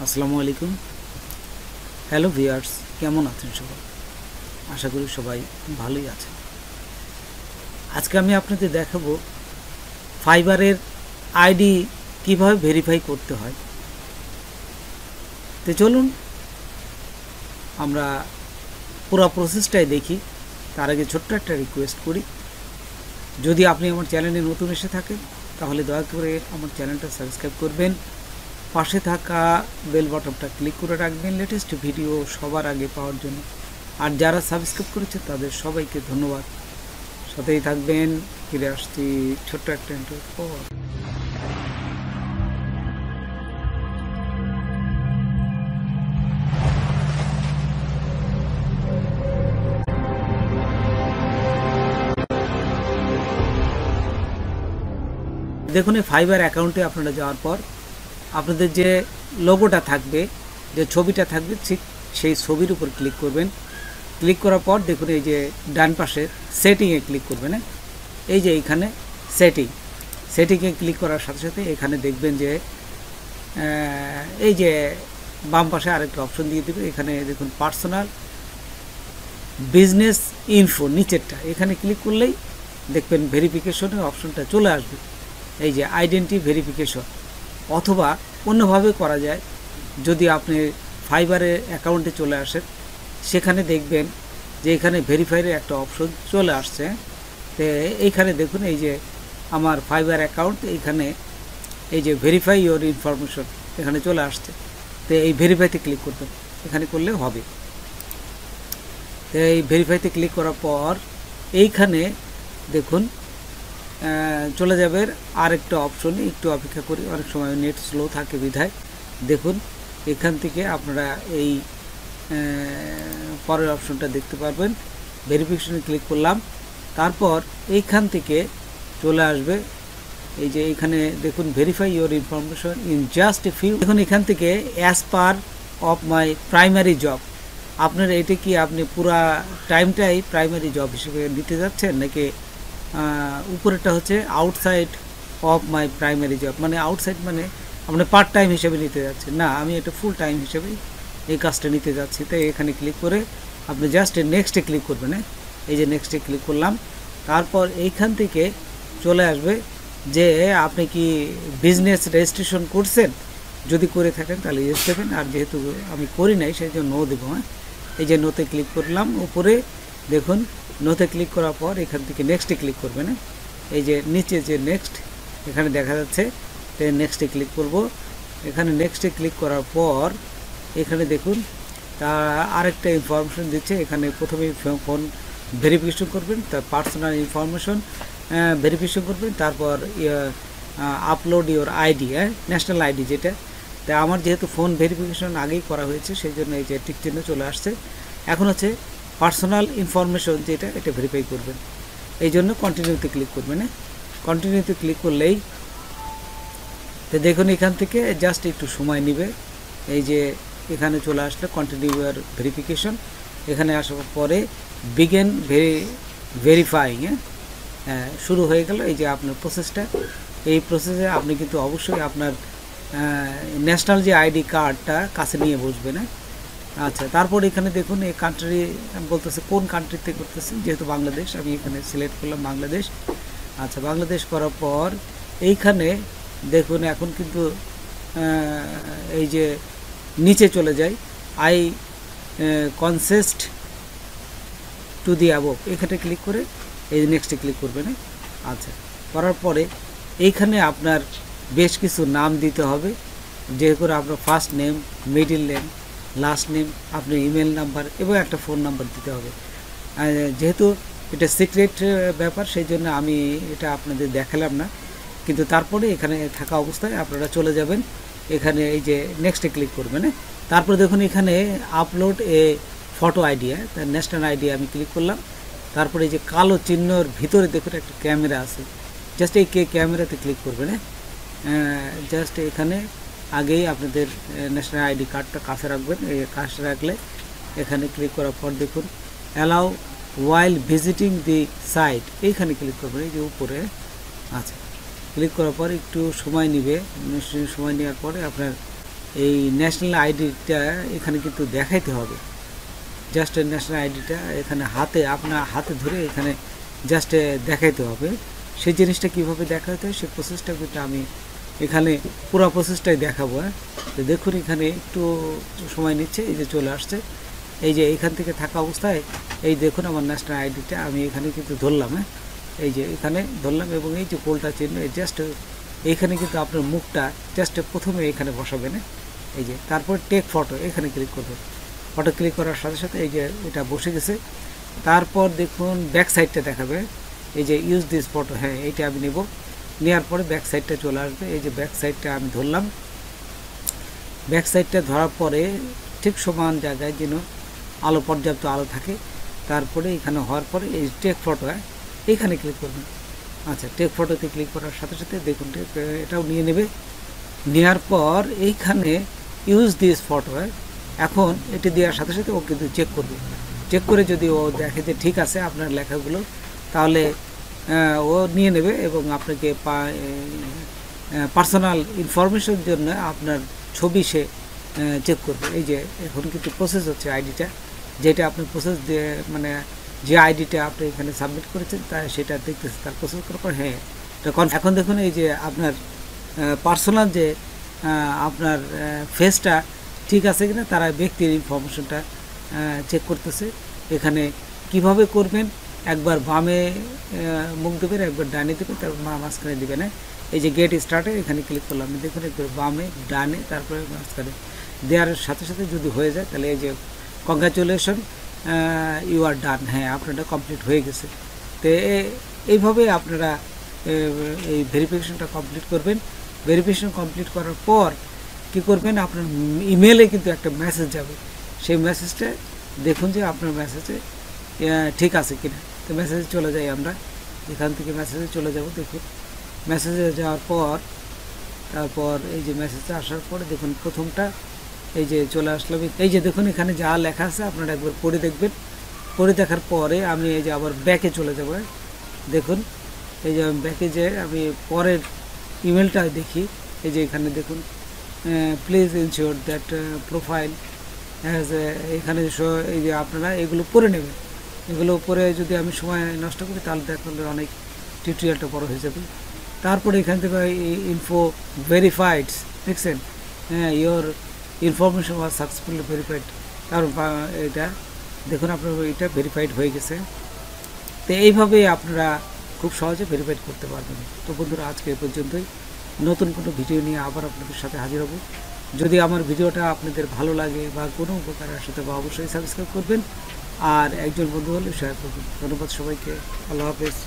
আসসালামু আলাইকুম। Hello viewers, কেমন আছেন সবাই? আশা করি সবাই ভালোই আছেন। আজকে আমি আপনাদের দেখাবো ফাইবারের আইডি কিভাবে ভেরিফাই করতে হয়। তো চলুন আমরা পুরো প্রসেসটাই দেখি। তার আগে ছোট্ট একটা রিকোয়েস্ট করি, যদি আপনি আমার চ্যানেলে নতুন এসে থাকেন তাহলে দয়া করে আমার চ্যানেলটা সাবস্ক্রাইব করবেন, পাশে থাকা বেল বাটনটা ক্লিক করে রাখবেন লেটেস্ট ভিডিও সবার আগে পাওয়ার জন্য। আর যারা সাবস্ক্রাইব করেছে তাদের সবাইকে ধন্যবাদ। সাথেই থাকবেন। ফিরে আসছি ছোট্ট একটা ইন্টারভিউ পর। দেখুন, এই ফাইবার অ্যাকাউন্টে আপনারা যাওয়ার পর আপনাদের যে লোগোটা থাকবে, যে ছবিটা থাকবে, ঠিক সেই ছবির উপর ক্লিক করবেন। ক্লিক করার পর দেখুন এই যে ডান পাশে সেটিংয়ে ক্লিক করবেন। এই যে এইখানে সেটিংয়ে ক্লিক করার সাথে সাথে এখানে দেখবেন যে এই যে বাম পাশে আরেকটা অপশন দিয়ে দেবে। এখানে দেখুন পার্সোনাল বিজনেস ইনফো, নিচেরটা এখানে ক্লিক করলেই দেখবেন ভেরিফিকেশনের অপশনটা চলে আসবে। এই যে আইডেন্টি ভেরিফিকেশন, অথবা অন্যভাবে করা যায়। যদি আপনি ফাইবারের অ্যাকাউন্টে চলে আসেন, সেখানে দেখবেন যে এখানে ভেরিফাইয়ের একটা অপশন চলে আসছে। তো এইখানে দেখুন এই যে আমার ফাইবার অ্যাকাউন্ট, এইখানে এই যে ভেরিফাই ইওর ইনফরমেশন এখানে চলে আসছে। তো এই ভেরিফাইতে ক্লিক করবেন, এখানে করলে হবে। তো এই ভেরিফাইতে ক্লিক করার পর এইখানে দেখুন চলে যাবে আরেকটা অপশনে। একটু অপেক্ষা করি, অনেক সময় নেট স্লো থাকে বিধায়। দেখুন এখান থেকে আপনারা এই পরের অপশনটা দেখতে পারবেন। ভেরিফিকেশনে ক্লিক করলাম, তারপর এইখান থেকে চলে আসবে এই যে এখানে দেখুন verify your information in just a few. দেখুন এখান থেকে as per of my primary job, আপনার এটা কি আপনি পুরা টাইমটাই প্রাইমারি জব হিসেবে নিতে যাচ্ছেন, নাকি উপরেরটা হচ্ছে outside of my primary job, মানে আউটসাইড মানে আপনি পার্ট টাইম হিসেবে নিতে যাচ্ছেন। না, আমি এটা ফুল টাইম হিসেবে এই কাজটা নিতে যাচ্ছি। তাই এখানে ক্লিক করে আপনি জাস্ট নেক্সটে ক্লিক করবেন। এই যে নেক্সটে ক্লিক করলাম, তারপর এইখান থেকে চলে আসবে যে আপনি কি বিজনেস রেজিস্ট্রেশন করছেন। যদি করে থাকেন তাহলে ইয়েস দেবেন, আর যেহেতু আমি করি নাই সেই জন্য নো দেবো। এই যে নোতে ক্লিক করলাম, উপরে দেখুন নোতে ক্লিক করার পর এখান থেকে নেক্সটে ক্লিক করবেন। এই যে নিচে যে নেক্সট এখানে দেখা যাচ্ছে, নেক্সটে ক্লিক করব। এখানে নেক্সটে ক্লিক করার পর এখানে দেখুন তা আরেকটা ইনফরমেশন দিচ্ছে। এখানে প্রথমে ফোন ভেরিফিকেশন করবেন, তার পার্সোনাল ইনফরমেশন ভেরিফিকেশন করবেন, তারপর upload your ID, national ID যেটা। তাই আমার যেহেতু ফোন ভেরিফিকেশন আগেই করা হয়েছে সেই জন্য এই যে টিক চিহ্ন চলে আসছে। এখন হচ্ছে পার্সোনাল ইনফরমেশন যেটা, এটা ভেরিফাই করবেন। এই জন্য কন্টিনিউতে ক্লিক করবেন। কন্টিনিউতে ক্লিক করলেই তো দেখুন এখান থেকে জাস্ট একটু সময় নেবে। এই যে এখানে চলে আসলে কন্টিনিউ ইওর ভেরিফিকেশন, এখানে আসার পরে বিগেন ভেরিফাইং শুরু হয়ে গেল। এই যে আপনার প্রসেসটা, এই প্রসেসে আপনি কিন্তু অবশ্যই আপনার ন্যাশনাল যে আইডি কার্ডটা কাছে নিয়ে বসবেন। আচ্ছা, তারপর এখানে দেখুন এই কান্ট্রি বলতেছে কোন কান্ট্রিতে করতেছেন, যেহেতু বাংলাদেশ আমি এখানে সিলেক্ট করলাম বাংলাদেশ। আচ্ছা, বাংলাদেশ করার পর এইখানে দেখুন এখন কিন্তু এই যে নিচে চলে যায়, আই কনসেস্ট টু দি অ্যাবভ, এখানে ক্লিক করে এই নেক্সটে ক্লিক করবেন। আচ্ছা, করার পরে এইখানে আপনার বেশ কিছু নাম দিতে হবে, যে করে আপনার first name, middle name, last name, আপনার ইমেল নাম্বার এবং একটা ফোন নাম্বার দিতে হবে। যেহেতু এটা সিক্রেট ব্যাপার সেই জন্য আমি এটা আপনাদের দেখালাম না, কিন্তু তারপরে এখানে থাকা অবস্থায় আপনারা চলে যাবেন। এখানে এই যে নেক্সটে ক্লিক করবেন। তারপরে দেখুন এখানে আপলোড এ ফটো আইডি, ন্যাশনাল আইডি আমি ক্লিক করলাম। তারপরে এই যে কালো চিহ্নর ভিতরে দেখুন একটা ক্যামেরা আছে, জাস্ট এই ক্যামেরাতে ক্লিক করবেন। জাস্ট এখানে আগেই আপনাদের ন্যাশনাল আইডি কার্ডটা কাছে রাখবেন। এই কাছে রাখলে এখানে ক্লিক করার পর দেখুন অ্যালাউ ওয়াইল ভিজিটিং দি সাইট, এইখানে ক্লিক করবেন এই যে উপরে। আচ্ছা, ক্লিক করার পর একটু সময় নেবে, সময় নেওয়ার পরে আপনার এই ন্যাশনাল আইডিটা এখানে কিন্তু দেখাইতে হবে। জাস্ট ন্যাশনাল আইডিটা এখানে আপনার হাতে ধরে এখানে জাস্ট দেখাইতে হবে। সেই জিনিসটা কীভাবে দেখাতে হয় সেই প্রসেসটা কিন্তু আমি এখানে পুরো প্রসেসটাই দেখাবো। তো দেখুন এখানে একটু সময় নিচ্ছে, এই যে চলে আসছে, এই যে এখান থেকে থাকা অবস্থায় এই দেখুন আমার ন্যাশনাল আইডিটা আমি এখানে কিন্তু ধরলাম। এই যে এখানে ধরলাম এবং এই যে পোলটা চিহ্ন জাস্ট এইখানে কিন্তু আপনার মুখটা জাস্ট প্রথমে এখানে বসাবেন। এই যে তারপর টেক ফটো এখানে ক্লিক করবেন। ফটো ক্লিক করার সাথে সাথে এই যে এটা বসে গেছে। তারপর দেখুন ব্যাক সাইডটা দেখাবে, এই যে ইউজ দিস ফটো, হ্যাঁ এইটা আমি নেব। নেওয়ার পরে ব্যাক সাইডটা চলে আসবে। এই যে ব্যাক সাইডটা আমি ধরলাম। ব্যাক সাইডটা ধরার পরে ঠিক সমান জায়গায় যেন আলো, পর্যাপ্ত আলো থাকে। তারপরে এখানে হওয়ার পরে এই টেক ফটো এইখানে ক্লিক করবেন। আচ্ছা, টেক ফটোতে ক্লিক করার সাথে সাথে দেখুন এটাও নিয়ে নেবে। নেওয়ার পর এইখানে ইউজ দিস ফটো, এখন এটি দেওয়ার সাথে সাথে ও কিন্তু চেক করবে। চেক করে যদি ও দেখে যে ঠিক আছে আপনার লেখাগুলো, তাহলে ও নিয়ে নেবে এবং আপনাকে পার্সোনাল ইনফরমেশনের জন্য আপনার ছবি সে চেক করবে। এই যে এখন কিন্তু প্রসেস হচ্ছে আইডিটা, যেটা আপনি প্রসেস দিয়ে মানে যে আইডিটা আপনি এখানে সাবমিট করেছেন তা সেটা দেখতেছে। তার প্রসেস করার পর হ্যাঁ এখন দেখুন এই যে আপনার পার্সোনাল যে আপনার ফেসটা ঠিক আছে কিনা তারা ব্যক্তির ইনফরমেশনটা চেক করতেছে। এখানে কিভাবে করবেন, একবার বামে মুখ দেবেন, একবার ডানে দেবেন, তারপর মাঝখানে দেবেন। এই যে গেট স্টার্টে এখানে ক্লিক করলাম, দেখুন একবার বামে ডানে তারপরে মাঝখানে দেওয়ার সাথে সাথে যদি হয়ে যায় তাহলে এই যে কংগ্রাচুলেশন ইউ আর ডান, হ্যাঁ আপনারটা কমপ্লিট হয়ে গেছে। তো এইভাবে আপনারা এই ভেরিফিকেশনটা কমপ্লিট করবেন। ভেরিফিকেশন কমপ্লিট করার পর কি করবেন, আপনার ইমেলে কিন্তু একটা মেসেজ যাবে। সেই মেসেজটা দেখুন যে আপনার মেসেজে ঠিক আছে কিনা। তো মেসেজে চলে যাই আমরা, এখান থেকে মেসেজে চলে যাব। দেখুন মেসেজে যাওয়ার পর তারপর এই যে মেসেজে আসার পরে দেখুন প্রথমটা এই যে চলে আসলাম। এই যে দেখুন এখানে যা লেখা আছে আপনারা একবার পড়ে দেখবেন। পড়ে দেখার পরে আমি এই যে আবার ব্যাকে চলে যাব। দেখুন এই যে ব্যাকে যে আমি পরের ইমেলটা দেখি, এই যে এখানে দেখুন please ensure that profile has, এখানে এই যে আপনারা এগুলো পড়ে নেবেন। এগুলো পরে যদি আমি সময় নষ্ট করি তাহলে দেখলে অনেক টিউটোরিয়ালটা বড় হয়ে যাবে। তারপরে এখান থেকে ইনফো ভেরিফাইড দেখছেন, হ্যাঁ your information was successfully verified. কারণ এটা দেখুন আপনার এটা ভেরিফাইড হয়ে গেছে। তো এইভাবে আপনারা খুব সহজে ভেরিফাইড করতে পারবেন। তো বন্ধুরা আজকে এই পর্যন্তই। নতুন কোনো ভিডিও নিয়ে আবার আপনাদের সাথে হাজির হব। যদি আমার ভিডিওটা আপনাদের ভালো লাগে বা কোনো উপকার আসে তবে অবশ্যই সাবস্ক্রাইব করবেন আর একজন বন্ধু হলে শেয়ার করবেন। ধন্যবাদ সবাইকে, আল্লাহ হাফেজ।